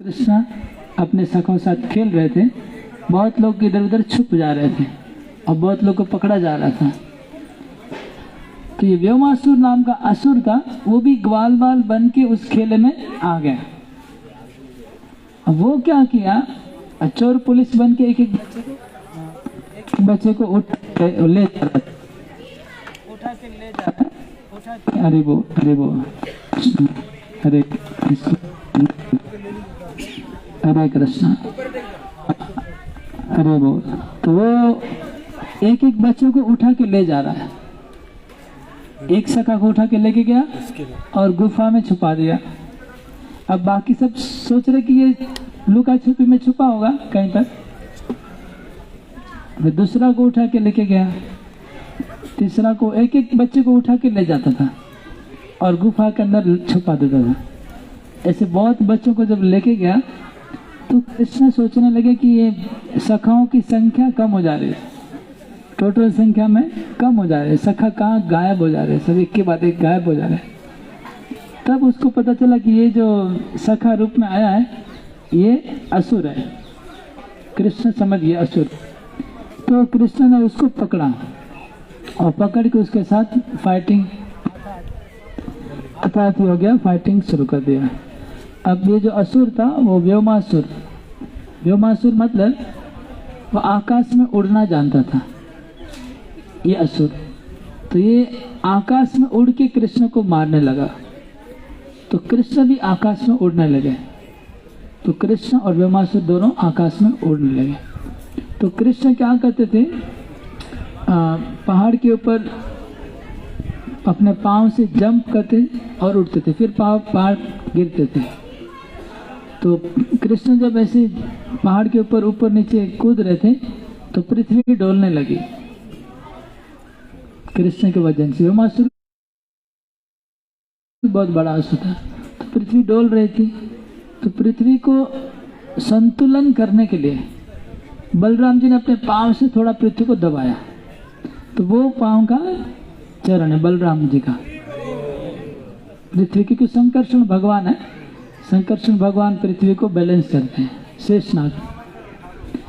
कृष्ण अपने सखों के साथ खेल रहे थे। बहुत लोग इधर उधर छुप जा रहे थे और बहुत लोग को पकड़ा जा रहा था। तो ये व्योमासुर नाम का असुर था, वो भी ग्वाल बाल बन के उस खेल में आ गया। अब वो क्या किया, चोर पुलिस बन के एक एक बच्चे को उठा के ले जा रहा था। अरे वो हरे कृष्णा, अरे वो तो वो एक एक बच्चे को उठा के ले जा रहा है। एक सखा को उठा के लेके गया और गुफा में छुपा दिया। अब बाकी सब सोच रहे कि ये लुका छुपी में छुपा होगा कहीं पर। फिर दूसरा को उठा के लेके गया, तीसरा को, एक एक बच्चे को उठा के ले जाता था और गुफा के अंदर छुपा देता था। ऐसे बहुत बच्चों को जब लेके गया तो कृष्ण सोचने लगे कि ये सखाओं की संख्या कम हो जा रही है, टोटल संख्या में कम हो जा रहे हैं, सखा कहाँ गायब हो जा रहे हैं, सब एक के बाद एक गायब हो जा रहे हैं। तब उसको पता चला कि ये जो सखा रूप में आया है ये असुर है। कृष्ण समझ गया असुर। तो कृष्ण ने उसको पकड़ा और पकड़ के उसके साथ फाइटिंग हो गया, फाइटिंग शुरू कर दिया। अब ये जो असुर था वो व्योमासुर, व्योमासुर मतलब वो आकाश में उड़ना जानता था ये असुर। तो ये आकाश में उड़ के कृष्ण को मारने लगा। तो कृष्ण भी आकाश में उड़ने लगे। तो कृष्ण और व्योमासुर दोनों आकाश में उड़ने लगे। तो कृष्ण क्या करते थे, पहाड़ के ऊपर अपने पाँव से जंप करते और उड़ते थे, फिर पहाड़ गिरते थे। तो कृष्ण जब ऐसे पहाड़ के ऊपर नीचे कूद रहे थे तो पृथ्वी डोलने लगी कृष्ण के वजन से। व्योमासुर बहुत बड़ा असुर था, तो पृथ्वी डोल रही थी। तो पृथ्वी को संतुलन करने के लिए बलराम जी ने अपने पाँव से थोड़ा पृथ्वी को दबाया। तो वो पाँव का चरण है बलराम जी का। पृथ्वी की संकर्षण भगवान है, संकर्षण भगवान पृथ्वी को बैलेंस करते हैं।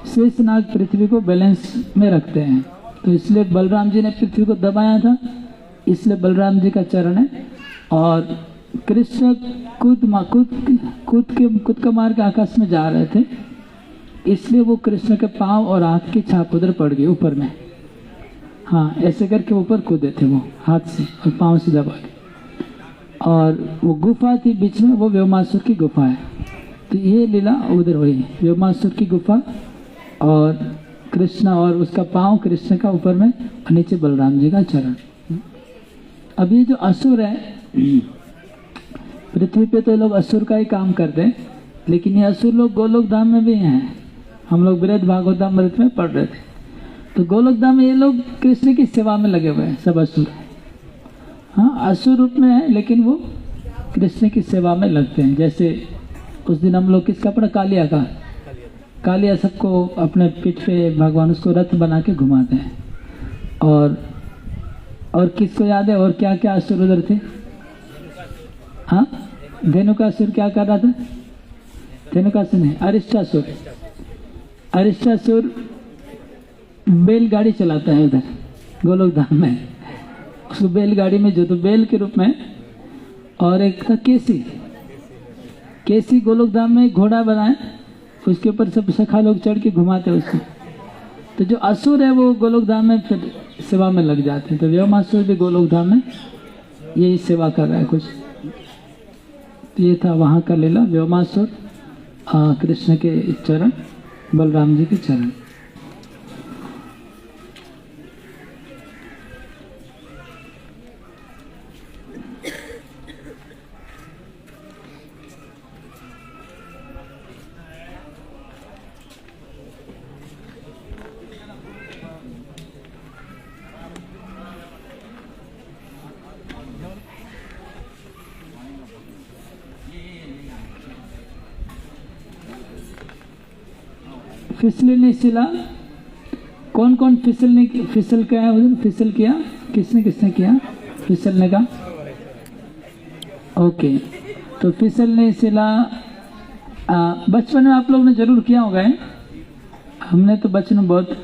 शेषनाग पृथ्वी को बैलेंस में रखते हैं। तो इसलिए बलराम जी ने पृथ्वी को दबाया था, इसलिए बलराम जी का चरण है। और कृष्ण कूद का मार के आकाश में जा रहे थे, इसलिए वो कृष्ण के पाँव और हाथ की छाप उधर पड़ गई ऊपर में। हाँ, ऐसे करके ऊपर कूदे थे वो हाथ से और पाँव से दबा के। और वो गुफा थी बीच में, वो व्योमासुर की गुफा है। तो ये लीला उधर हुई, व्योमासुर की गुफा और कृष्ण और उसका पाँव कृष्ण का ऊपर में और नीचे बलराम जी का चरण। अब ये जो असुर है, पृथ्वी पे तो लोग असुर का ही काम करते हैं, लेकिन ये असुर लोग गोलोक धाम में भी हैं। हम लोग बृहद भागवतामृत में पढ़ रहे थे। तो गोलोक धाम में ये लोग कृष्ण की सेवा में लगे हुए हैं, सब असुर। हाँ, असुर रूप में है लेकिन वो कृष्ण की सेवा में लगते हैं। जैसे उस दिन हम लोग किसका पढ़ा, कालिया का। कालिया सबको अपने पीठ पे भगवान उसको रथ बना के घुमाते हैं। और किसको याद है और क्या क्या असुर उधर थे? हाँ, धेनुकासुर क्या कर रहा था? धेनुकासुर नहीं, अरिष्टासुर। अरिष्टासुर बैलगाड़ी चलाता है उधर गोलोक धाम में। उसको बैलगाड़ी में जो तो बैल के रूप में। और एक था केसी गोलोक धाम में घोड़ा बनाए, उसके ऊपर सब सखा लोग चढ़ के घुमाते हैं उसको। तो जो असुर है वो गोलोक धाम में फिर सेवा में लग जाते हैं। तो व्योमासुर भी गोलोक धाम में यही सेवा कर रहा है कुछ। तो ये था वहाँ का लीला, व्योमासुर, कृष्ण के चरण, बलराम जी के चरण। फिसलने शिला, कौन कौन फिसल गया उधर? फिसल किया किसने किया फिसलने का? ओके, तो फिसलने शिला बचपन में आप लोग ने जरूर किया होगा है? हमने तो बचपन में बहुत,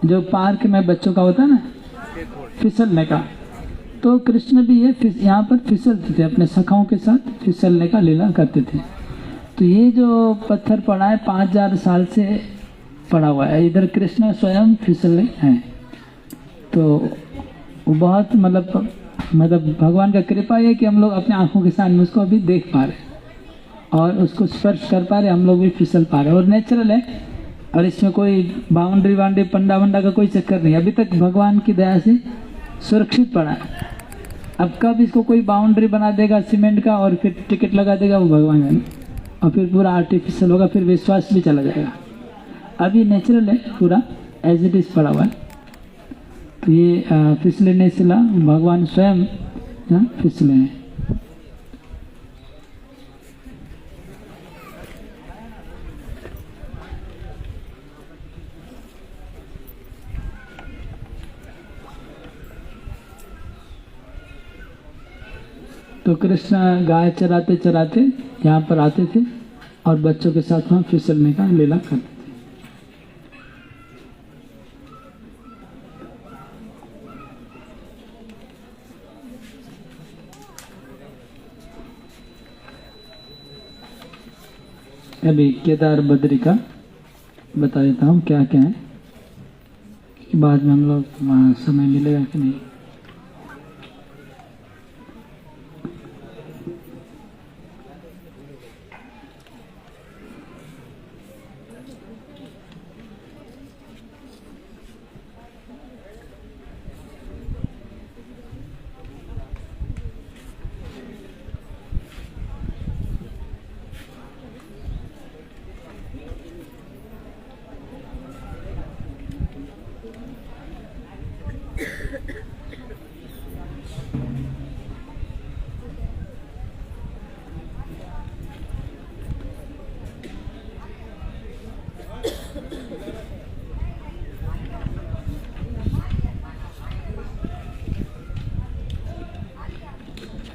जो पार्क में बच्चों का होता है ना फिसलने का, तो कृष्ण भी ये यहाँ पर फिसलते थे, अपने सखाओं के साथ फिसलने का लीला करते थे। तो ये जो पत्थर पड़ा है 5000 साल से पड़ा हुआ है, इधर कृष्ण स्वयं फिसले हैं। तो वो बहुत मतलब भगवान का कृपा है कि हम लोग अपने आंखों के सामने उसको अभी देख पा रहे और उसको स्पर्श कर पा रहे, हम लोग भी फिसल पा रहे और नेचुरल है। और इसमें कोई बाउंड्री वाउंड्री पंडा वंडा का कोई चक्कर नहीं, अभी तक भगवान की दया से सुरक्षित पड़ा है। अब कब इसको कोई बाउंड्री बना देगा सीमेंट का और फिर टिकट लगा देगा वो भगवान जाने, और फिर पूरा आर्टिफिशियल होगा, फिर विश्वास भी चला जाएगा। अभी नेचुरल है, पूरा एज इट इज पड़ा हुआ है। तो ये फिसले नहीं सिला, भगवान स्वयं फिसले हैं। तो कृष्ण गाय चराते चराते यहाँ पर आते थे और बच्चों के साथ वहाँ फिसलने का लीला करते थे। अभी केदार बद्री का बता देता हूँ क्या क्या है, बाद में हम लोग समय मिलेगा कि नहीं।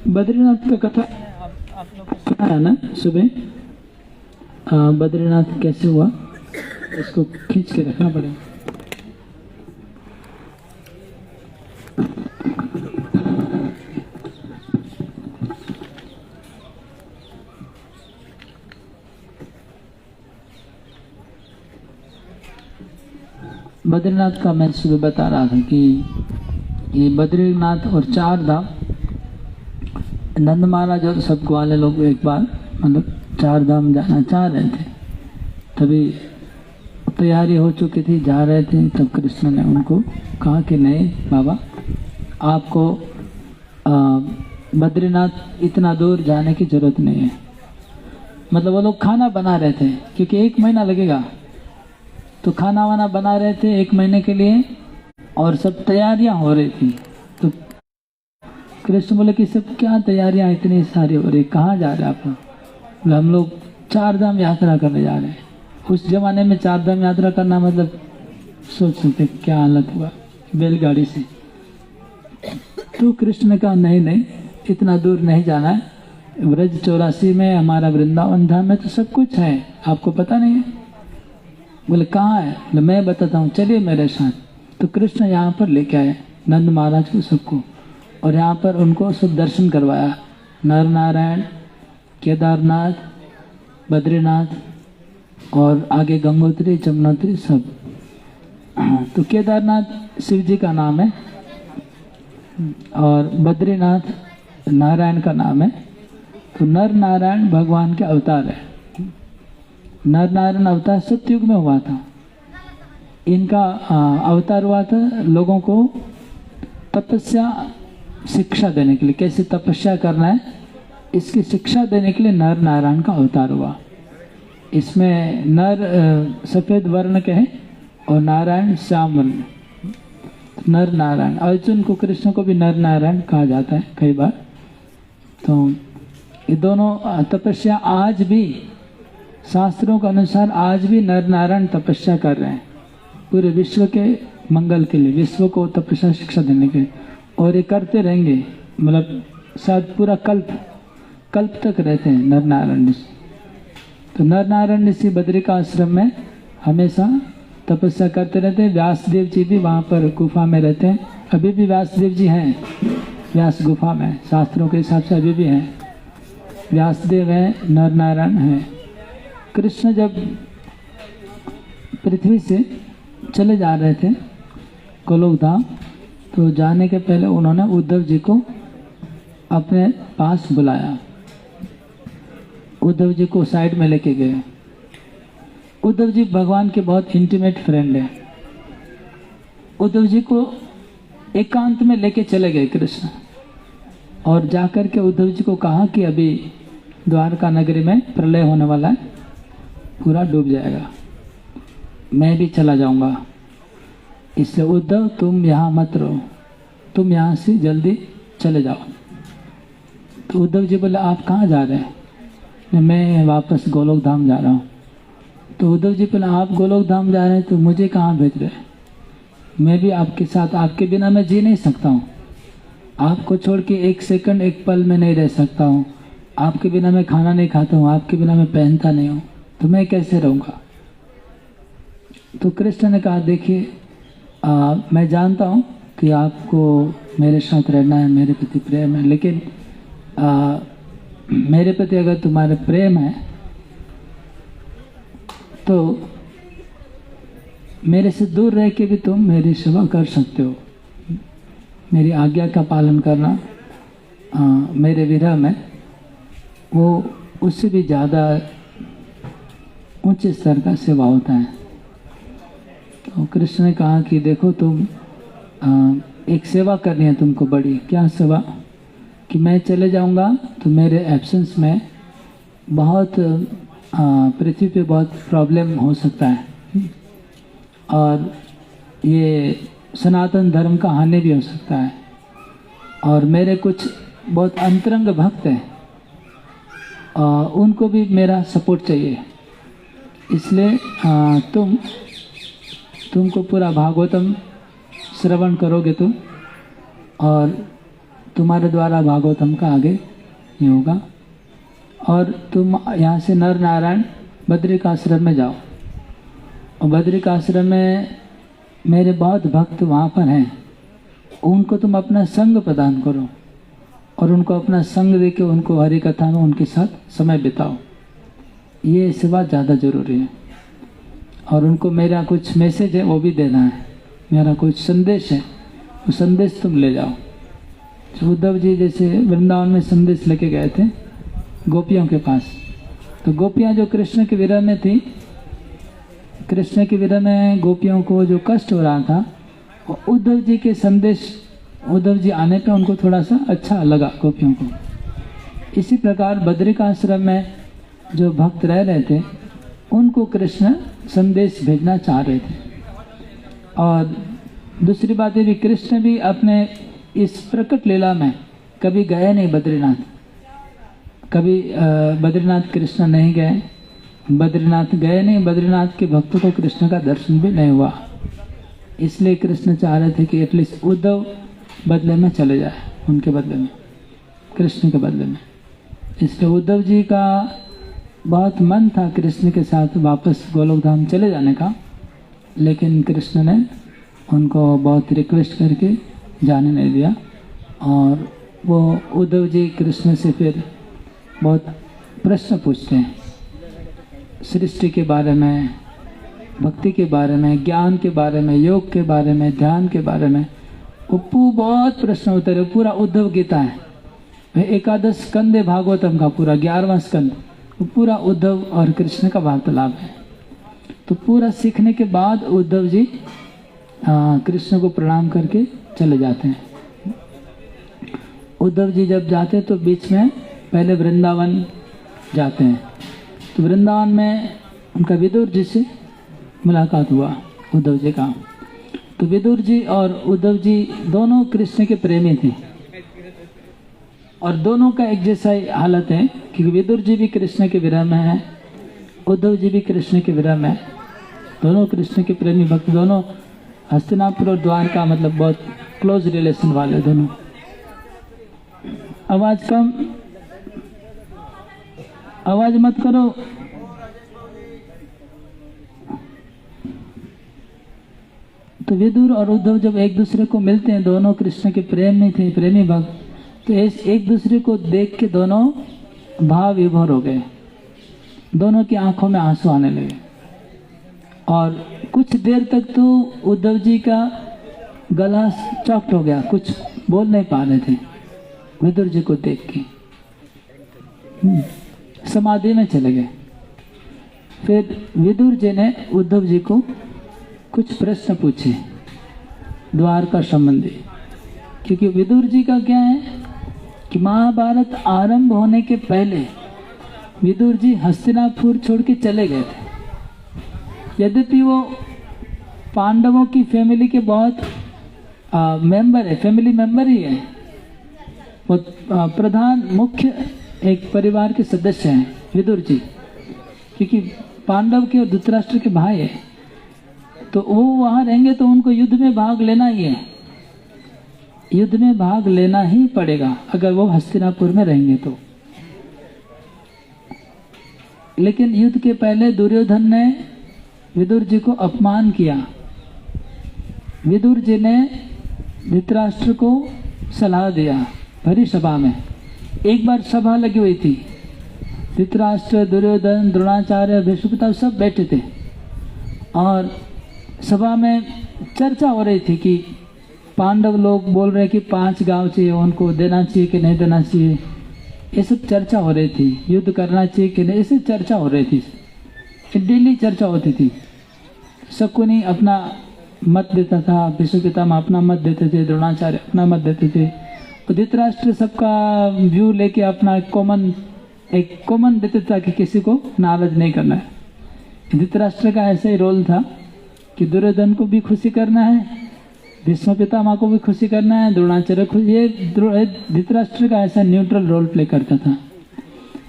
बद्रीनाथ का कथा आप लोग को सुना है ना सुबह, बद्रीनाथ कैसे हुआ, इसको खींच के रखना पड़ेगा। बद्रीनाथ का मैं सुबह बता रहा था कि ये बद्रीनाथ और 4 धाम, नंद महाराज और सब ग्वाले लोग एक बार मतलब 4 धाम जाना चाह रहे थे, तभी तैयारी हो चुकी थी, जा रहे थे। तब कृष्ण ने उनको कहा कि नहीं बाबा, आपको बद्रीनाथ इतना दूर जाने की जरूरत नहीं है। मतलब वो लोग खाना बना रहे थे क्योंकि 1 महीना लगेगा, तो खाना वाना बना रहे थे 1 महीने के लिए और सब तैयारियां हो रही थी। तो कृष्ण बोले कि सब क्या तैयारियां इतनी सारी हो रही, कहाँ जा रहे आप लोग? बोले हम लोग 4 धाम यात्रा करने जा रहे हैं। उस जमाने में 4 धाम यात्रा करना मतलब सोच सकते क्या हालत हुआ बैलगाड़ी से। तो कृष्ण ने कहा नहीं नहीं, इतना दूर नहीं जाना है, ब्रज 84 में हमारा वृंदावन धाम में तो सब कुछ है, आपको पता नहीं है? बोले कहाँ है? बोले मैं बताता हूँ, चलिए मेरे साथ। तो कृष्ण यहाँ पर लेके आए नंद महाराज को सबको, और यहाँ पर उनको सब दर्शन करवाया, नर नारायण, केदारनाथ, बद्रीनाथ और आगे गंगोत्री जमुनोत्री सब। तो केदारनाथ शिव जी का नाम है और बद्रीनाथ नारायण का नाम है। तो नर नारायण भगवान के अवतार है। नर नारायण अवतार सतयुग में हुआ था, इनका अवतार हुआ था लोगों को तपस्या शिक्षा देने के लिए, कैसे तपस्या करना है इसकी शिक्षा देने के लिए नर नारायण का अवतार हुआ। इसमें नर सफेद वर्ण के हैं और नारायण श्याम वर्ण। नर नारायण, अर्जुन को कृष्ण को भी नर नारायण कहा जाता है कई बार। तो ये दोनों तपस्या आज भी शास्त्रों के अनुसार आज भी नर नारायण तपस्या कर रहे हैं पूरे विश्व के मंगल के लिए, विश्व को तपस्या शिक्षा देने के लिए, और ये करते रहेंगे। मतलब शायद पूरा कल्प तक रहते हैं नर नारायण। तो नर नारायण ऋषि बद्रिका आश्रम में हमेशा तपस्या करते रहते हैं। व्यासदेव जी भी वहाँ पर गुफा में रहते हैं। अभी भी व्यासदेव जी हैं व्यास गुफा में, शास्त्रों के हिसाब से अभी भी हैं। व्यासदेव हैं, नर नारायण हैं। कृष्ण जब पृथ्वी से चले जा रहे थे गोलोक धाम, तो जाने के पहले उन्होंने उद्धव जी को अपने पास बुलाया। उद्धव जी को साइड में लेके गए। उद्धव जी भगवान के बहुत इंटीमेट फ्रेंड हैं। उद्धव जी को एकांत में लेके चले गए कृष्ण, और जाकर के उद्धव जी को कहा कि अभी द्वारका नगरी में प्रलय होने वाला है, पूरा डूब जाएगा, मैं भी चला जाऊंगा, इसलिए उद्धव तुम यहाँ मत रहो, तुम यहाँ से जल्दी चले जाओ। तो उद्धव जी बोले आप कहाँ जा रहे हैं? मैं वापस गोलोक धाम जा रहा हूँ। तो उद्धव जी बोले आप गोलोक धाम जा रहे हैं तो मुझे कहाँ भेज रहे हैं? मैं भी आपके साथ, आपके बिना मैं जी नहीं सकता हूँ। आपको छोड़ के एक सेकंड एक पल में नहीं रह सकता हूँ। आपके बिना मैं खाना नहीं खाता हूँ, आपके बिना मैं पहनता नहीं हूँ, तो मैं कैसे रहूँगा? तो कृष्ण ने कहा देखिए मैं जानता हूँ कि आपको मेरे साथ रहना है, मेरे प्रति प्रेम है, लेकिन मेरे प्रति अगर तुम्हारे प्रेम है तो मेरे से दूर रह के भी तुम मेरी सेवा कर सकते हो। मेरी आज्ञा का पालन करना मेरे विरह में वो उससे भी ज़्यादा ऊंचे स्तर का सेवा होता है। तो कृष्ण ने कहा कि देखो तुम एक सेवा करनी है तुमको बड़ी। क्या सेवा? कि मैं चले जाऊंगा तो मेरे एब्सेंस में बहुत पृथ्वी पे बहुत प्रॉब्लम हो सकता है, और ये सनातन धर्म का हानि भी हो सकता है, और मेरे कुछ बहुत अंतरंग भक्त हैं, उनको भी मेरा सपोर्ट चाहिए। इसलिए तुमको पूरा भागवतम श्रवण करोगे तुम, और तुम्हारे द्वारा भागवतम का आगे नहीं होगा, और तुम यहाँ से नर नारायण बद्रिका आश्रम में जाओ, और बद्रिका आश्रम में मेरे बहुत भक्त वहाँ पर हैं, उनको तुम अपना संग प्रदान करो, और उनको अपना संग दे के उनको हरि कथा में उनके साथ समय बिताओ। ये सेवा ज़्यादा ज़रूरी है। और उनको मेरा कुछ मैसेज है वो भी देना है, मेरा कुछ संदेश है, वो संदेश तुम ले जाओ। तो उद्धव जी जैसे वृंदावन में संदेश लेके गए थे गोपियों के पास, तो गोपियाँ जो कृष्ण के विरह में थी, कृष्ण के विरह में गोपियों को जो कष्ट हो रहा था, उद्धव जी के संदेश, उद्धव जी आने पे उनको थोड़ा सा अच्छा लगा गोपियों को। इसी प्रकार बद्रिका आश्रम में जो भक्त रह रहे थे उनको कृष्ण संदेश भेजना चाह रहे थे। और दूसरी बात ये भी, कृष्ण भी अपने इस प्रकट लीला में कभी गए नहीं बद्रीनाथ, कभी बद्रीनाथ कृष्ण नहीं गए, बद्रीनाथ गए नहीं, बद्रीनाथ के भक्तों को कृष्ण का दर्शन भी नहीं हुआ। इसलिए कृष्ण चाह रहे थे कि एटलीस्ट उद्धव बदले में चले जाए, उनके बदले में, कृष्ण के बदले में। इसलिए उद्धव जी का बहुत मन था कृष्ण के साथ वापस गोलोक धाम चले जाने का, लेकिन कृष्ण ने उनको बहुत रिक्वेस्ट करके जाने नहीं दिया। और वो उद्धव जी कृष्ण से फिर बहुत प्रश्न पूछते हैं, सृष्टि के बारे में, भक्ति के बारे में, ज्ञान के बारे में, योग के बारे में, ध्यान के बारे में। वो बहुत प्रश्न उत्तर है, पूरा उद्धव गीता है, एकादश स्कंद भागवतम का पूरा 11वां स्कंद, वो पूरा उद्धव और कृष्ण का वार्तालाप है। तो पूरा सीखने के बाद उद्धव जी कृष्ण को प्रणाम करके चले जाते हैं। उद्धव जी जब जाते तो बीच में पहले वृंदावन जाते हैं, तो वृंदावन में उनका विदुर जी से मुलाकात हुआ उद्धव जी का। तो विदुर जी और उद्धव जी दोनों कृष्ण के प्रेमी थे, और दोनों का एक जैसा ही हालत है कि विदुर जी भी कृष्ण के विरह में है, उद्धव जी भी कृष्ण के विरह में है। दोनों कृष्ण के प्रेमी भक्त, दोनों हस्तिनापुर और द्वारका मतलब बहुत क्लोज रिलेशन वाले दोनों। आवाज कम, आवाज मत करो। तो विदुर और उद्धव जब एक दूसरे को मिलते हैं, दोनों कृष्ण के प्रेम में थे, प्रेमी भक्त, तो एक दूसरे को देख के दोनों भाव विभोर हो गए, दोनों की आंखों में आंसू आने लगे। और कुछ देर तक तो उद्धव जी का गला चॉक्ट हो गया, कुछ बोल नहीं पा रहे थे विदुर जी को देख के, समाधि में चले गए। फिर विदुर जी ने उद्धव जी को कुछ प्रश्न पूछे द्वारका संबंधी, क्योंकि विदुर जी का क्या है कि महाभारत आरंभ होने के पहले विदुर जी हस्तिनापुर छोड़ के चले गए थे। यद्यपि वो पांडवों की फैमिली के बहुत मेंबर है, फैमिली मेंबर ही है, वो प्रधान मुख्य एक परिवार के सदस्य हैं विदुर जी, क्योंकि पांडव के और धृतराष्ट्र के भाई है, तो वो वहाँ रहेंगे तो उनको युद्ध में भाग लेना ही है, युद्ध में भाग लेना ही पड़ेगा अगर वो हस्तिनापुर में रहेंगे तो। लेकिन युद्ध के पहले दुर्योधन ने विदुर जी को अपमान किया। विदुर जी ने धृतराष्ट्र को सलाह दिया भरी सभा में। एक बार सभा लगी हुई थी, धृतराष्ट्र, दुर्योधन, द्रोणाचार्य, भीष्म सब बैठे थे और सभा में चर्चा हो रही थी कि पांडव लोग बोल रहे कि 5 गांव चाहिए, उनको देना चाहिए कि नहीं देना चाहिए, ये सब चर्चा हो रही थी। युद्ध करना चाहिए कि नहीं, ऐसी चर्चा हो रही थी, डेली चर्चा होती थी। शकुनी अपना मत देता था, भीष्म पितामह अपना मत देते थे, द्रोणाचार्य अपना मत देते थे, धृतराष्ट्र सबका व्यू लेके अपना एक कॉमन देते था कि किसी को नाराज नहीं करना है। धृतराष्ट्र का ऐसा ही रोल था कि दुर्योधन को भी खुशी करना है, भीष्म पितामह को भी खुशी करना है, द्रोणाचार्य खुशी, ये धृतराष्ट्र का ऐसा न्यूट्रल रोल प्ले करता था।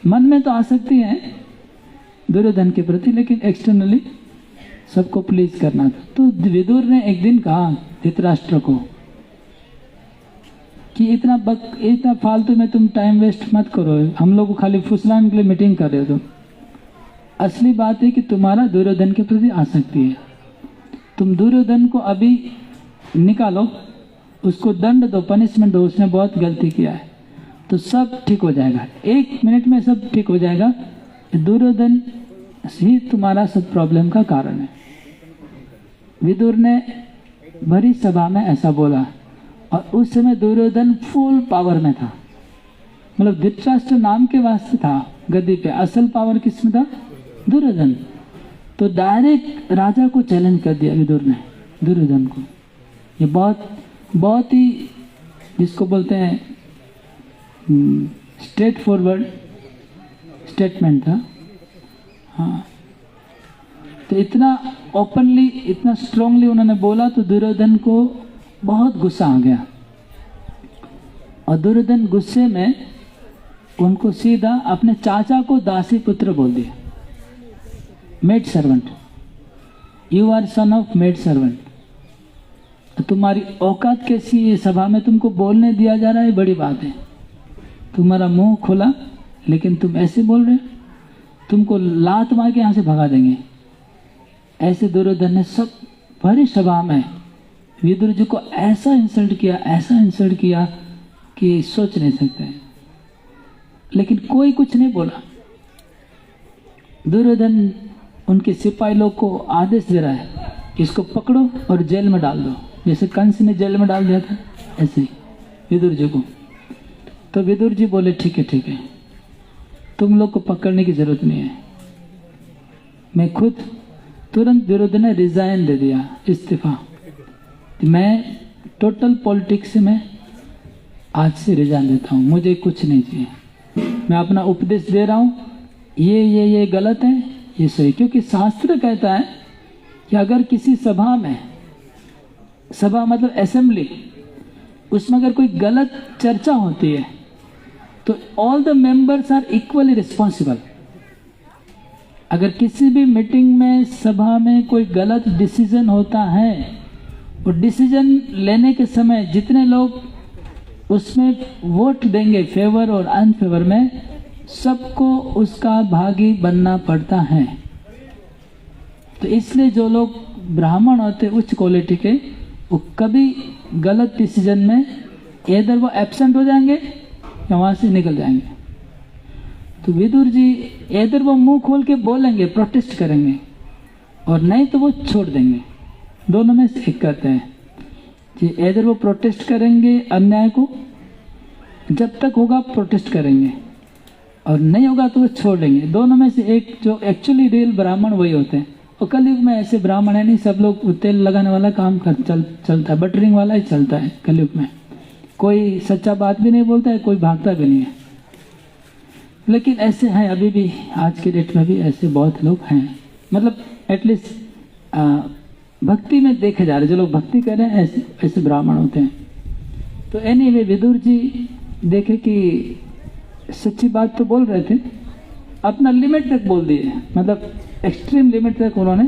मन में तो आसक्ति है दुर्योधन के प्रति, लेकिन एक्सटर्नली सबको प्लीज करना था। तो विदुर ने एक दिन कहा धृतराष्ट्र को कि इतना फालतू में तुम टाइम वेस्ट मत करो, हम लोग को खाली फुसलाने के लिए मीटिंग कर रहे हो तुम। असली बात है कि तुम्हारा दुर्योधन के प्रति आसक्ति है। तुम दुर्योधन को अभी निकालो, उसको दंड दो, पनिशमेंट दो, उसने बहुत गलती किया है, तो सब ठीक हो जाएगा, 1 मिनट में सब ठीक हो जाएगा। दुर्योधन ही तुम्हारा सब प्रॉब्लम का कारण है। विदुर ने भरी सभा में ऐसा बोला और उस समय दुर्योधन फुल पावर में था, मतलब धृतराष्ट्र नाम के वास्ते था गद्दी पे, असल पावर किसमें था? दुर्योधन। तो डायरेक्ट राजा को चैलेंज कर दिया विदुर ने दुर्योधन को। ये बहुत ही जिसको बोलते हैं स्ट्रेट फॉरवर्ड स्टेटमेंट था। हाँ, तो इतना ओपनली, इतना स्ट्रांगली उन्होंने बोला तो दुर्योधन को बहुत गुस्सा आ गया और दुर्योधन गुस्से में उनको सीधा अपने चाचा को दासी पुत्र बोल दिया, maid servant. You are son of maid servant. तो तुम्हारी औकात कैसी है, सभा में तुमको बोलने दिया जा रहा है, बड़ी बात है। तुम्हारा मुंह खुला लेकिन तुम ऐसे बोल रहे हो, तुमको लात मार के यहाँ से भगा देंगे। ऐसे दुर्योधन ने सब भरी सभा में विदुर जी को ऐसा इंसल्ट किया कि सोच नहीं सकते। लेकिन कोई कुछ नहीं बोला। दुर्योधन उनके सिपाही लोग को आदेश दे रहा है कि इसको पकड़ो और जेल में डाल दो, जैसे कंस ने जेल में डाल दिया था ऐसे ही विदुर जी को। तो विदुर जी बोले ठीक है, तुम लोग को पकड़ने की जरूरत नहीं है, मैं खुद। तुरंत दुर्योधन ने रिजाइन दे दिया, इस्तीफा। मैं टोटल पॉलिटिक्स में आज से रिजाइन देता हूँ, मुझे कुछ नहीं चाहिए। मैं अपना उपदेश दे रहा हूँ, ये गलत है, ये सही। क्योंकि शास्त्र कहता है कि अगर किसी सभा में, सभा मतलब असेंबली, उसमें अगर कोई गलत चर्चा होती है तो all the members are equally responsible. अगर किसी भी मीटिंग में, सभा में कोई गलत डिसीजन होता है, और डिसीजन लेने के समय जितने लोग उसमें वोट देंगे फेवर और अनफेवर में, सबको उसका भागी बनना पड़ता है। तो इसलिए जो लोग ब्राह्मण होते, उच्च क्वालिटी के, वो कभी गलत डिसीजन में इधर वो एब्सेंट हो जाएंगे या वहाँ से निकल जाएंगे। तो विदुर जी इधर वो मुंह खोल के बोलेंगे, प्रोटेस्ट करेंगे, और नहीं तो वो छोड़ देंगे। दोनों में से एक करते हैं कि इधर वो प्रोटेस्ट करेंगे अन्याय को, जब तक होगा प्रोटेस्ट करेंगे, और नहीं होगा तो वो छोड़ देंगे। दोनों में से एक जो एक्चुअली रियल ब्राह्मण वही होते हैं। और कलयुग में ऐसे ब्राह्मण है नहीं, सब लोग तेल लगाने वाला काम चलता है, बटरिंग वाला ही चलता है कलयुग में। कोई सच्चा बात भी नहीं बोलता है, कोई भागता भी नहीं है। लेकिन ऐसे हैं अभी भी, आज के डेट में भी ऐसे बहुत लोग हैं, मतलब एटलीस्ट भक्ति में देखे जा रहे, जो लोग भक्ति कर रहे हैं ऐसे ब्राह्मण होते हैं। तो एनीवे विदुर जी देखे कि सच्ची बात तो बोल रहे थे, अपना लिमिट तक बोल दिए, मतलब एक्सट्रीम लिमिट तक उन्होंने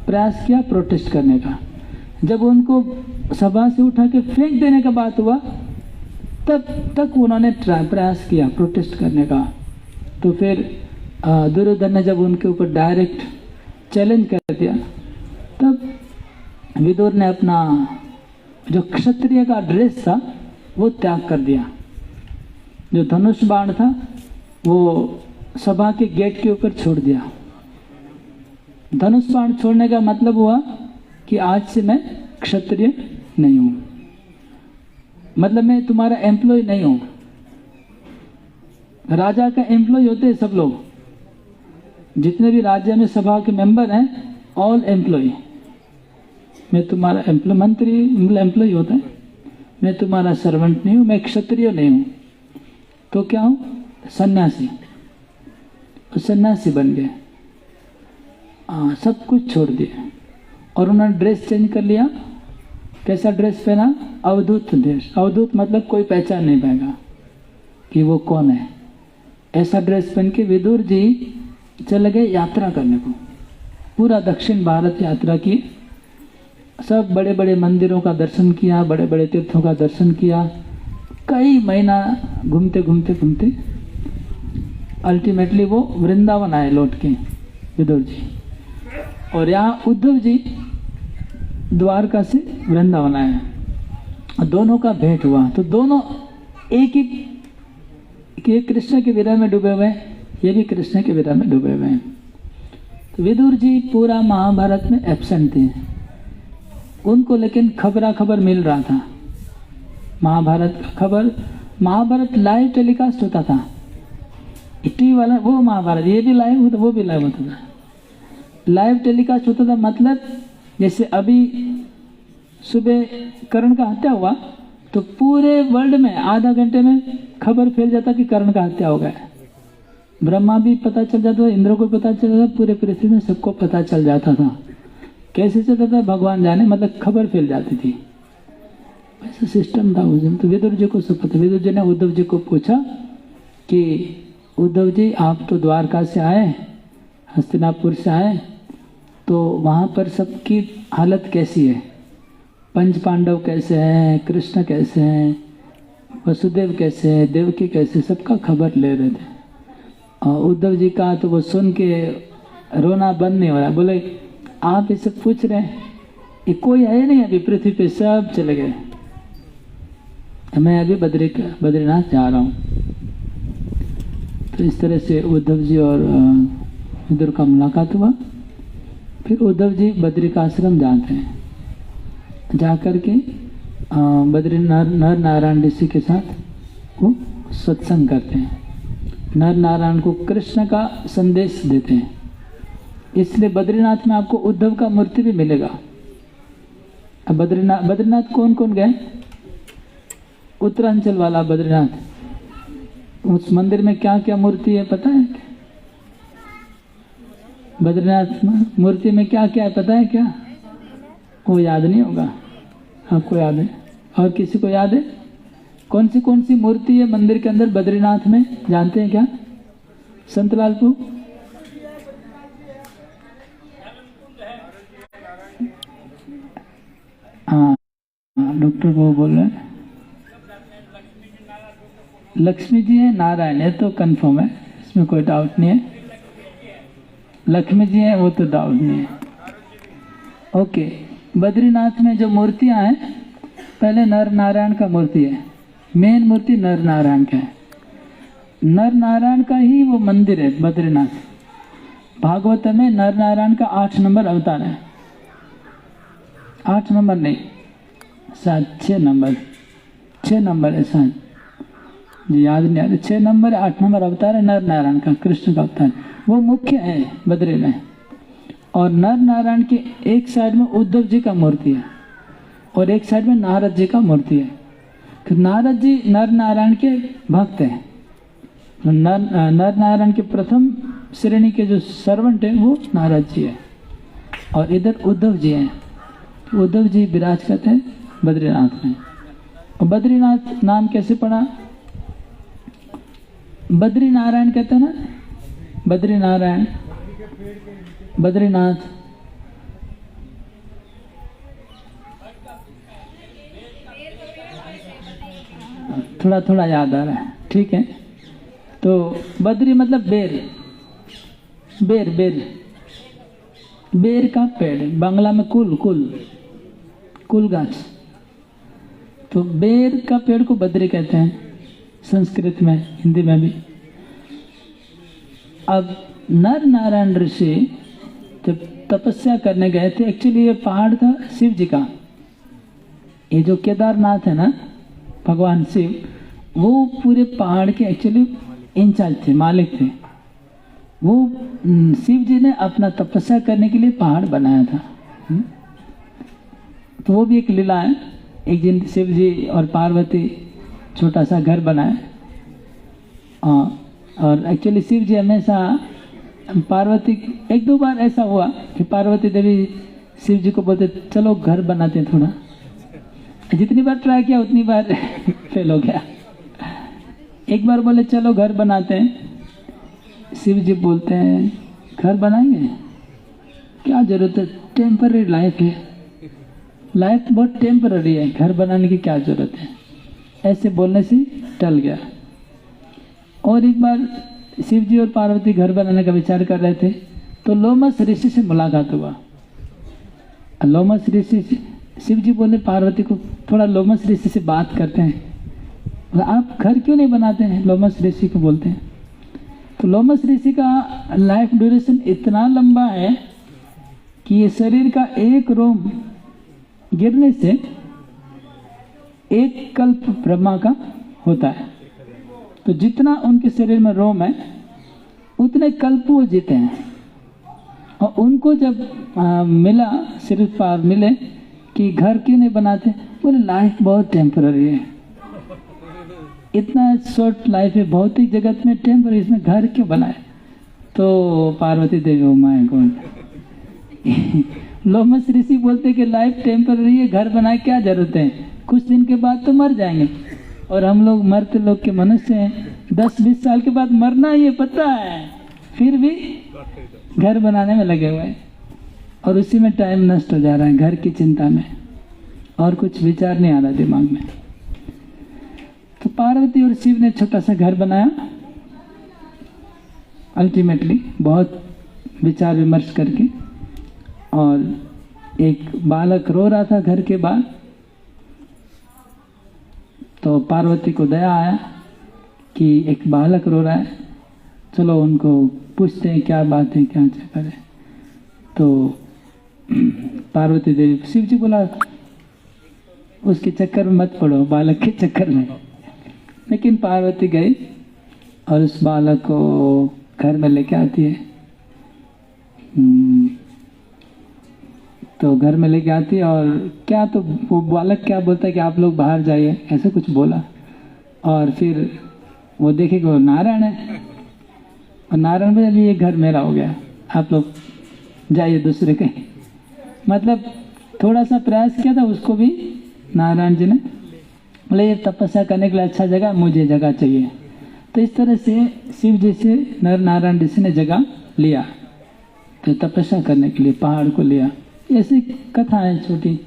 प्रयास किया प्रोटेस्ट करने का। जब उनको सभा से उठा के फेंक देने का बात हुआ, तब तक उन्होंने प्रयास किया प्रोटेस्ट करने का। तो फिर दुर्योधन ने जब उनके ऊपर डायरेक्ट चैलेंज कर दिया, तब विदुर ने अपना जो क्षत्रिय का ड्रेस था वो त्याग कर दिया। जो धनुष बाण था वो सभा के गेट के ऊपर छोड़ दिया। धनुष बाण छोड़ने का मतलब हुआ कि आज से मैं क्षत्रिय नहीं हूं, मतलब मैं तुम्हारा एम्प्लॉय नहीं हूं। राजा का एम्प्लॉय होते हैं सब लोग, जितने भी राज्य में सभा के मेंबर हैं, ऑल एम्प्लॉय। मैं तुम्हारा मंत्री एम्प्लॉय होता है, मैं तुम्हारा सर्वेंट नहीं हूं, मैं क्षत्रिय नहीं हूं। तो क्या हूं? सन्यासी। सन्यासी बन गए, सब कुछ छोड़ दिया, और उन्होंने ड्रेस चेंज कर लिया। कैसा ड्रेस पहना? अवधूत ड्रेस। अवधूत मतलब कोई पहचान नहीं पाएगा कि वो कौन है। ऐसा ड्रेस पहन के विदुर जी चले गए यात्रा करने को। पूरा दक्षिण भारत यात्रा की, सब बड़े बड़े मंदिरों का दर्शन किया, बड़े बड़े तीर्थों का दर्शन किया। कई महीना घूमते घूमते घूमते अल्टीमेटली वो वृंदावन आए लौट के विदुर जी, और यहाँ उद्धव जी द्वारका से वृंदावन आए, और दोनों का भेंट हुआ। तो दोनों एक ही कि कृष्ण के विरह में डूबे हुए हैं, ये भी कृष्ण के विरह में डूबे हुए हैं। तो विदुर जी पूरा महाभारत में एब्सेंट थे, उनको लेकिन खबर मिल रहा था। महाभारत का खबर, महाभारत लाइव टेलीकास्ट होता था, टीवी वाला वो महाभारत, ये भी लाइव होता, वो भी लाइव होता था। लाइव टेलीकास्ट होता था, मतलब जैसे अभी सुबह कर्ण का हत्या हुआ तो पूरे वर्ल्ड में आधा घंटे में खबर फैल जाता कि कर्ण का हत्या हो गया। ब्रह्मा भी पता चल जाता, इंद्र को पता चल जाता, पूरे पृथ्वी में सबको पता चल जाता था। कैसे चलता था भगवान जाने, मतलब खबर फैल जाती थी, ऐसा सिस्टम था उस दिन। तो विदुर जी को सब पता। विदुर जी ने उद्धव जी को पूछा कि उद्धव जी आप तो द्वारका से आए, हस्तिनापुर से आए, तो वहाँ पर सबकी हालत कैसी है? पंच पांडव कैसे हैं, कृष्ण कैसे हैं, वसुदेव कैसे हैं, देवकी कैसे, सबका खबर ले रहे थे। और उद्धव जी का तो वो सुन के रोना बंद नहीं हो रहा। बोले आप ये सब पूछ रहे हैं, ये कोई है नहीं अभी पृथ्वी पे, सब चले गए, मैं अभी बद्रीनाथ जा रहा हूँ। तो इस तरह से उद्धव जी और विदुर का मुलाकात हुआ। फिर उद्धव जी बद्रिकाश्रम जाते हैं, जाकर के नर नारायण ऋषि के साथ वो सत्संग करते हैं, नर नारायण को कृष्ण का संदेश देते हैं। इसलिए बद्रीनाथ में आपको उद्धव का मूर्ति भी मिलेगा। अब बद्रीनाथ कौन कौन गए? उत्तरांचल वाला बद्रीनाथ, उस मंदिर में क्या क्या मूर्ति है पता है? बद्रीनाथ मूर्ति में क्या क्या है पता है क्या? वो याद नहीं होगा, आपको याद है? और किसी को याद है? कौन सी मूर्ति है मंदिर के अंदर बद्रीनाथ में, जानते हैं क्या? संत लालपू? हाँ, डॉक्टर वो बोल रहे हैं लक्ष्मी जी है, नारायण है, तो कंफर्म है, इसमें कोई डाउट नहीं है। लक्ष्मी जी है वो तो डाउट नहीं है। ओके, बद्रीनाथ में जो मूर्तियां हैं, पहले नर नारायण का मूर्ति है, मेन मूर्ति नर नारायण का है। नर नारायण का ही वो मंदिर है बद्रीनाथ। भागवत में नर नारायण का 8 नंबर अवतार है। 8 नंबर नहीं, शायद 6 नंबर है शायद, जी याद नहीं आ रहा। 6 नंबर 8 नंबर अवतार है नर नारायण का, कृष्ण का अवतार। वो मुख्य है बद्री में। और नर नारायण के एक साइड में उद्धव जी का मूर्ति है और एक साइड में नारद जी का मूर्ति है। तो नारद जी नर नारायण के भक्त हैं। नर नारायण के प्रथम श्रेणी के जो सर्वेंट है वो नारद जी है। और इधर उद्धव जी हैं। उद्धव जी विराज करते हैं बद्रीनाथ में। और बद्रीनाथ नाम कैसे पड़ा? बद्री नारायण कहते हैं ना, बद्री नारायण, बद्रीनाथ। थोड़ा थोड़ा याद आ रहा है, ठीक है। तो बद्री मतलब बेर, बेर बेर बेर का पेड़, बांग्ला में कुल गाछ। तो बेर का पेड़ को बद्री कहते हैं संस्कृत में, हिंदी में भी। अब नर नारायण ऋषि जब तपस्या करने गए थे, एक्चुअली ये पहाड़ था शिव जी का। ये जो केदारनाथ है ना, भगवान शिव, वो पूरे पहाड़ के एक्चुअली इंचार्ज थे, मालिक थे। वो शिव जी ने अपना तपस्या करने के लिए पहाड़ बनाया था। तो वो भी एक लीला है। एक दिन शिव जी और पार्वती छोटा सा घर बनाए। और एक्चुअली शिव जी हमेशा पार्वती, 1-2 बार ऐसा हुआ कि पार्वती देवी शिव जी को बोलते चलो घर बनाते हैं थोड़ा। जितनी बार ट्राई किया उतनी बार फेल हो गया। एक बार बोले चलो घर बनाते हैं। शिव जी बोलते हैं घर बनाएंगे, क्या जरूरत है, टेम्पररी लाइफ है, लाइफ बहुत टेम्पररी है, घर बनाने की क्या जरूरत है। ऐसे बोलने से टल गया। और एक बार शिव जी और पार्वती घर बनाने का विचार कर रहे थे, तो लोमस ऋषि से मुलाकात हुआ। लोमस ऋषि, शिव जी बोले पार्वती को थोड़ा लोमस ऋषि से बात करते हैं, आप घर क्यों नहीं बनाते हैं, लोमस ऋषि को बोलते हैं। तो लोमस ऋषि का लाइफ ड्यूरेशन इतना लंबा है कि ये शरीर का एक रोम गिरने से एक कल्प ब्रह्मा का होता है। तो जितना उनके शरीर में रोम है उतने कल्प वो जीते हैं। और उनको जब मिला, सिर्फ पार मिले कि घर क्यों नहीं बनाते, बोले लाइफ बहुत टेम्पररी है, इतना शॉर्ट लाइफ है भौतिक जगत में, टेम्पररी, इसमें घर क्यों बनाए। तो पार्वती देवी, ओ माय गॉड, लोमस ऋषि बोलते कि लाइफ टेम्पररी है, घर बनाए क्या जरूरत है, कुछ दिन के बाद तो मर जाएंगे। और हम लोग मरते लोग के मनुष्य हैं, 10-20 साल के बाद मरना ये पता है, फिर भी घर बनाने में लगे हुए हैं। और उसी में टाइम नष्ट हो जा रहा है, घर की चिंता में, और कुछ विचार नहीं आ रहा दिमाग में। तो पार्वती और शिव ने छोटा सा घर बनाया। अल्टीमेटली बहुत विचार विमर्श करके, और एक बालक रो रहा था घर के बाहर। तो पार्वती को दया आया कि एक बालक रो रहा है, चलो उनको पूछते हैं क्या बात है, क्या चक्कर है। तो पार्वती देवी, शिव जी बोला उसके चक्कर में मत पड़ो, बालक के चक्कर में। लेकिन पार्वती गई और उस बालक को घर में लेके आती है। तो घर में लेके आती है, और क्या, तो वो बालक क्या बोलता है कि आप लोग बाहर जाइए, ऐसे कुछ बोला। और फिर वो देखे कि वो नारायण है, और नारायण में अभी ये घर मेरा हो गया, आप लोग जाइए दूसरे कहीं। मतलब थोड़ा सा प्रयास किया था उसको भी नारायण जी ने, बोले ये तपस्या करने के लिए अच्छा जगह, मुझे जगह चाहिए। तो इस तरह से शिव जी से नर नारायण ऋषि ने जगह लिया, तो तपस्या करने के लिए पहाड़ को लिया। ऐसी कथाएं छोटी,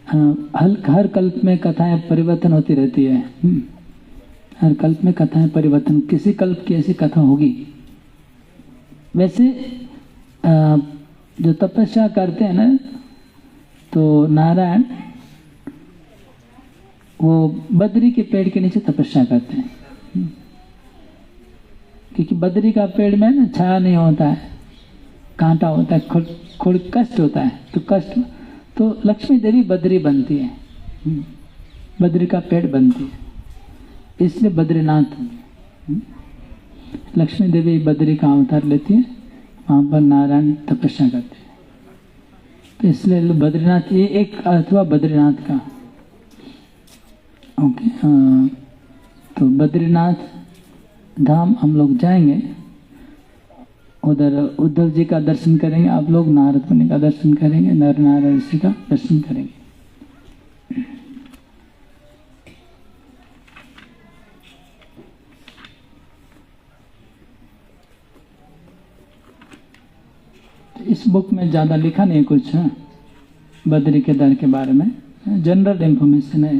हर कल्प में कथाएं परिवर्तन होती रहती है। हर कल्प में कथाएं परिवर्तन, किसी कल्प की ऐसी कथा होगी। वैसे जो तपस्या करते हैं ना, तो नारायण वो बद्री के पेड़ के नीचे तपस्या करते हैं, क्योंकि बद्री का पेड़ में ना छाया नहीं होता है, कांटा होता है, खुद कष्ट होता है, तो कष्ट तो लक्ष्मी देवी बद्री बनती है, बद्री का पेड़ बनती है, इसलिए बद्रीनाथ लक्ष्मी देवी बद्री का अवतार लेती है, वहाँ पर नारायण तपस्या करते हैं, तो इसलिए बद्रीनाथ ये एक अर्थ हुआ बद्रीनाथ का। ओके तो बद्रीनाथ धाम हम लोग जाएंगे, उधर उद्धव जी का दर्शन करेंगे, आप लोग नारद मुनि का दर्शन करेंगे, नर नारायण ऋषि का दर्शन करेंगे। इस बुक में ज़्यादा लिखा नहीं कुछ है बद्री केदार के बारे में, जनरल इंफॉर्मेशन है।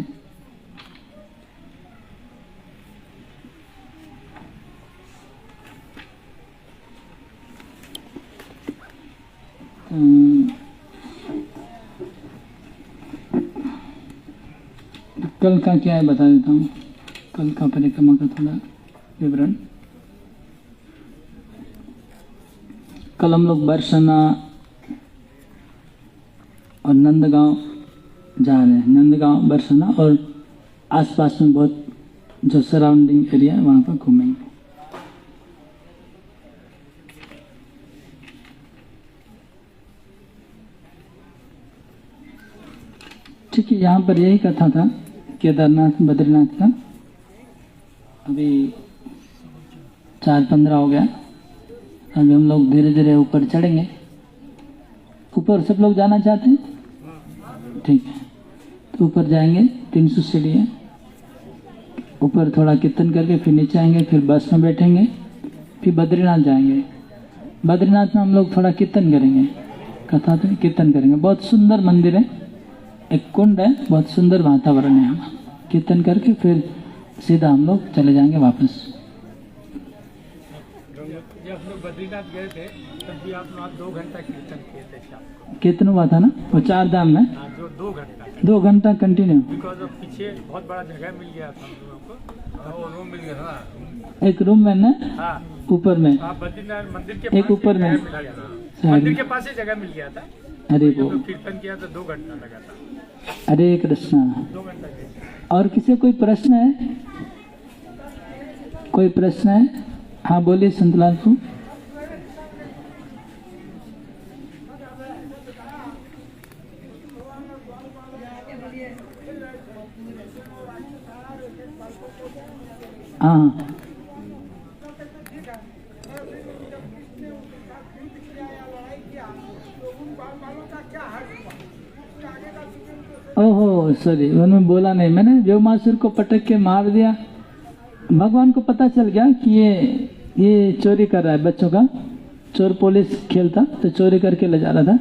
कल का क्या है बता देता हूँ, कल का परिक्रमा का थोड़ा विवरण। कल हम लोग बरसना और नंदगांव जा रहे हैं, नंदगांव बरसना और आसपास में बहुत जो सराउंडिंग एरिया है वहाँ पर घूमेंगे। ठीक है, यहाँ पर यही कथा था केदारनाथ बद्रीनाथ का। अभी 4:15 हो गया, अभी हम लोग धीरे धीरे ऊपर चढ़ेंगे। ऊपर सब लोग जाना चाहते हैं? ठीक है, तो ऊपर जाएंगे, 300 सीढ़ी है। ऊपर थोड़ा कीर्तन करके फिर नीचे आएंगे, फिर बस में बैठेंगे, फिर बद्रीनाथ जाएंगे। बद्रीनाथ में हम लोग थोड़ा कीर्तन करेंगे, कथा तो कीर्तन करेंगे। बहुत सुंदर मंदिर है, एक कुंड है, बहुत सुंदर वातावरण है। हम कीर्तन करके फिर सीधा हम लोग चले जाएंगे वापस। जब लोग बद्रीनाथ गए थे तब भी आप लोग 2 घंटा कीर्तन किए थे शाम को। कीर्तन हुआ था ना वो 4 धाम में, जो 2 घंटा 2 घंटा कंटिन्यू। बिकॉज ऑफ पीछे बहुत बड़ा जगह मिल गया था हम लोगों को, वो रूम मिल गया था एक रूम में ना, हाँ ऊपर में, बद्रीनाथ मंदिर के एक ऊपर में मिला गया था, मंदिर के पास ही जगह मिल गया था। अरे जब वो लोग कीर्तन किया तो 2 घंटा लगा था। हरे कृष्णा। 2 घंटा। और किसी कोई प्रश्न है? कोई प्रश्न है? हाँ बोलिए संतलाल को। हाँ ओहो सॉरी, उन्होंने बोला नहीं, मैंने व्योमासुर को पटक के मार दिया। भगवान को पता चल गया कि ये चोरी कर रहा है बच्चों का, चोर पुलिस खेलता तो चोरी करके ले जा रहा था,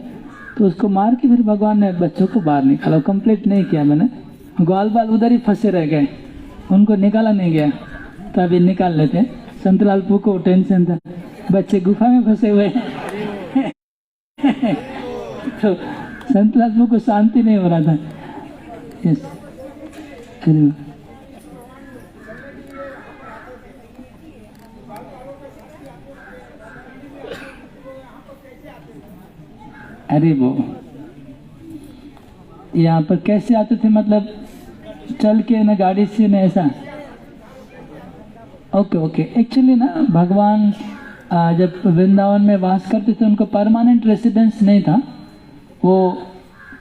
तो उसको मार के फिर भगवान ने बच्चों को बाहर निकाला। कंप्लीट नहीं किया मैंने, ग्वाल बाल उधर ही फंसे रह गए, उनको निकाला नहीं गया, तो अभी निकाल लेते। संतलाल पू को टेंशन था, बच्चे गुफा में फंसे हुए तो संतलाल पू को शांति नहीं हो रहा था। यस अरे वो यहाँ पर कैसे आते थे, मतलब चल के ना, गाड़ी से ना, ऐसा? Okay okay. एक्चुअली ना भगवान जब वृंदावन में वास करते थे उनको परमानेंट रेसिडेंस नहीं था, वो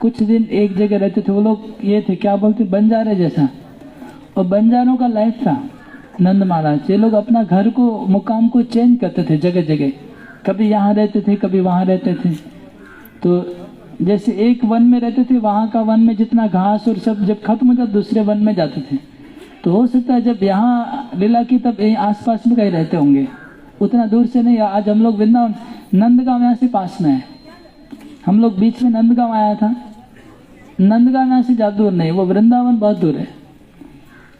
कुछ दिन एक जगह रहते थे। वो लोग ये थे, क्या बोलते, बंजारे जैसा, और बंजारों का लाइफ था। नंद महाराज ये लोग अपना घर को, मुकाम को चेंज करते थे जगह जगह, कभी यहाँ रहते थे कभी वहाँ रहते थे। तो जैसे एक वन में रहते थे, वहाँ का वन में जितना घास और सब जब खत्म हो जाता दूसरे वन में जाते थे। तो हो सकता है जब यहाँ लीला की तब यहीं आसपास में कहीं रहते होंगे, उतना दूर से नहीं। आज हम लोग वृंदावन, नंदगांव यहाँ से पास में है, हम लोग बीच में नंदगांव आया था। नंदगांव यहाँ से ज़्यादा दूर नहीं, वो वृंदावन बहुत दूर है,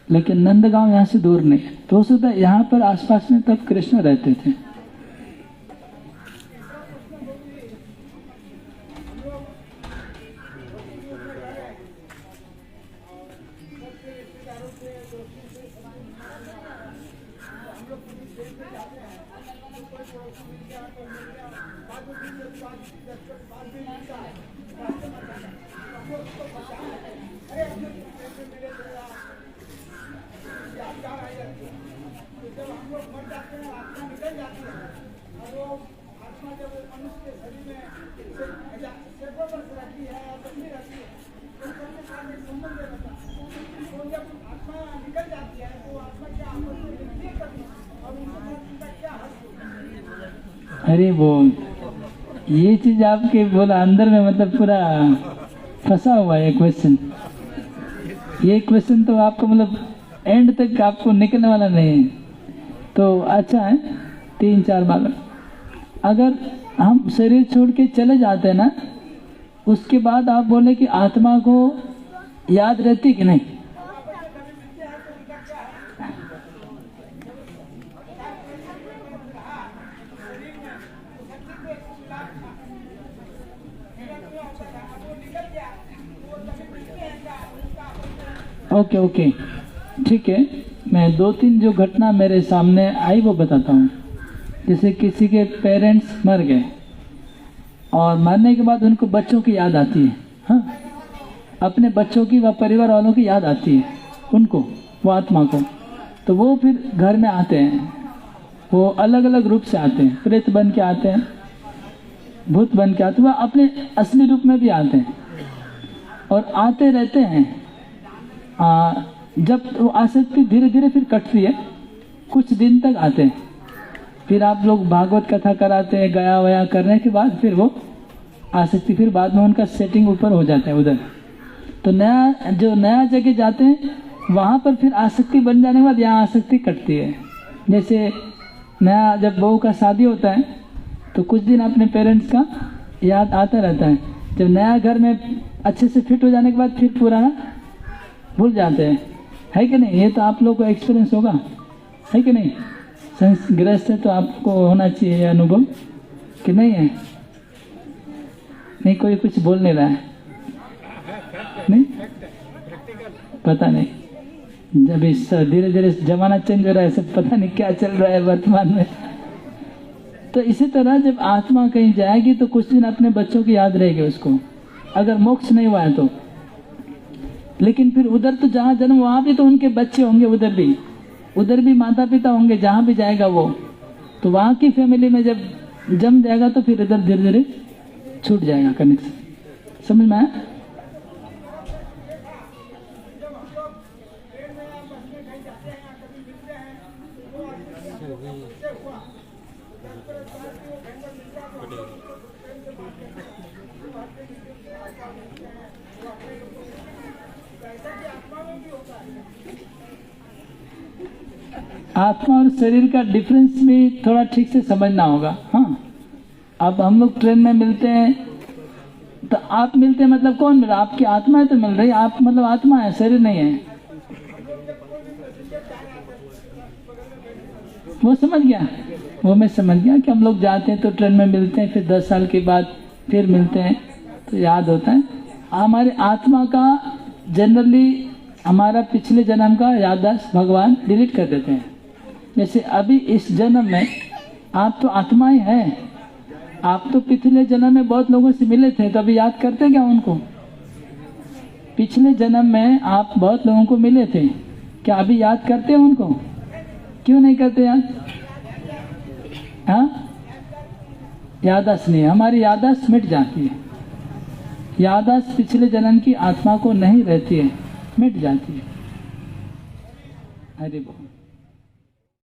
लेकिन नंदगांव यहाँ से दूर नहीं है। तो हो सकता है यहाँ पर आसपास में तब कृष्ण रहते थे। अरे बोल, ये चीज आपके बोला अंदर में मतलब पूरा फंसा हुआ है क्वेश्चन। ये क्वेश्चन तो आपको मतलब एंड तक आपको निकलने वाला नहीं है। तो अच्छा है, 3-4 बार अगर हम शरीर छोड़ के चले जाते हैं ना, उसके बाद आप बोले कि आत्मा को याद रहती कि नहीं? ओके ओके, ठीक है। मैं 2-3 जो घटना मेरे सामने आई वो बताता हूँ। जैसे किसी के पेरेंट्स मर गए और मरने के बाद उनको बच्चों की याद आती है। हाँ, अपने बच्चों की व परिवार वालों की याद आती है उनको, वो आत्मा को। तो वो फिर घर में आते हैं, वो अलग अलग रूप से आते हैं, प्रेत बन के आते हैं, भूत बन के आते हैं, वह अपने असली रूप में भी आते हैं और आते रहते हैं। जब वो आसक्ति धीरे धीरे फिर कटती है, कुछ दिन तक आते हैं, फिर आप लोग भागवत कथा कराते हैं, गया वया करने के बाद फिर वो आसक्ति, फिर बाद में उनका सेटिंग ऊपर हो जाता है उधर। तो नया जगह जाते हैं, वहाँ पर फिर आसक्ति बन जाने के बाद यहाँ आसक्ति कटती है। जैसे नया जब बहू का शादी होता है तो कुछ दिन अपने पेरेंट्स का याद आता रहता है। जब नया घर में अच्छे से फिट हो जाने के बाद फिर पुराना भूल जाते हैं, है कि नहीं? ये तो आप लोग को एक्सपीरियंस होगा, है कि नहीं? संस्कृत है तो आपको होना चाहिए अनुभव, कि नहीं है? नहीं, कोई कुछ बोल नहीं रहा है, नहीं पता नहीं। जब इस धीरे धीरे जमाना चेंज हो रहा है, सब पता नहीं क्या चल रहा है वर्तमान में। तो इसी तरह जब आत्मा कहीं जाएगी तो कुछ दिन अपने बच्चों की याद रहेगी उसको, अगर मोक्ष नहीं हुआ है तो। लेकिन फिर उधर तो जहाँ जन्म, वहाँ भी तो उनके बच्चे होंगे, उधर भी माता पिता होंगे, जहाँ भी जाएगा वो। तो वहाँ की फैमिली में जब जम जाएगा तो फिर इधर धीरे धीरे छूट जाएगा कनेक्शन। समझ में आया? आत्मा और शरीर का डिफरेंस भी थोड़ा ठीक से समझना होगा। हाँ, अब हम लोग ट्रेन में मिलते हैं तो आप मिलते हैं मतलब कौन मिला? आपकी आत्मा है तो मिल रही, आप मतलब आत्मा है, शरीर नहीं है। वो समझ गया, वो मैं समझ गया कि हम लोग जाते हैं तो ट्रेन में मिलते हैं, फिर 10 साल के बाद फिर मिलते हैं तो याद होता है। हमारी आत्मा का जनरली हमारा पिछले जन्म का याददाश्त भगवान डिलीट कर देते हैं। जैसे अभी इस जन्म में आप तो आत्मा ही है, आप तो पिछले जन्म में बहुत लोगों से मिले थे, तो अभी याद करते क्या उनको? पिछले जन्म में आप बहुत लोगों को मिले थे, क्या अभी याद करते हैं उनको? क्यों नहीं करते याद? हाँ, याददाश्त नहीं है, हमारी याददाश्त मिट जाती है। याददाश्त पिछले जन्म की आत्मा को नहीं रहती है, मिट जाती है। हरि बोल।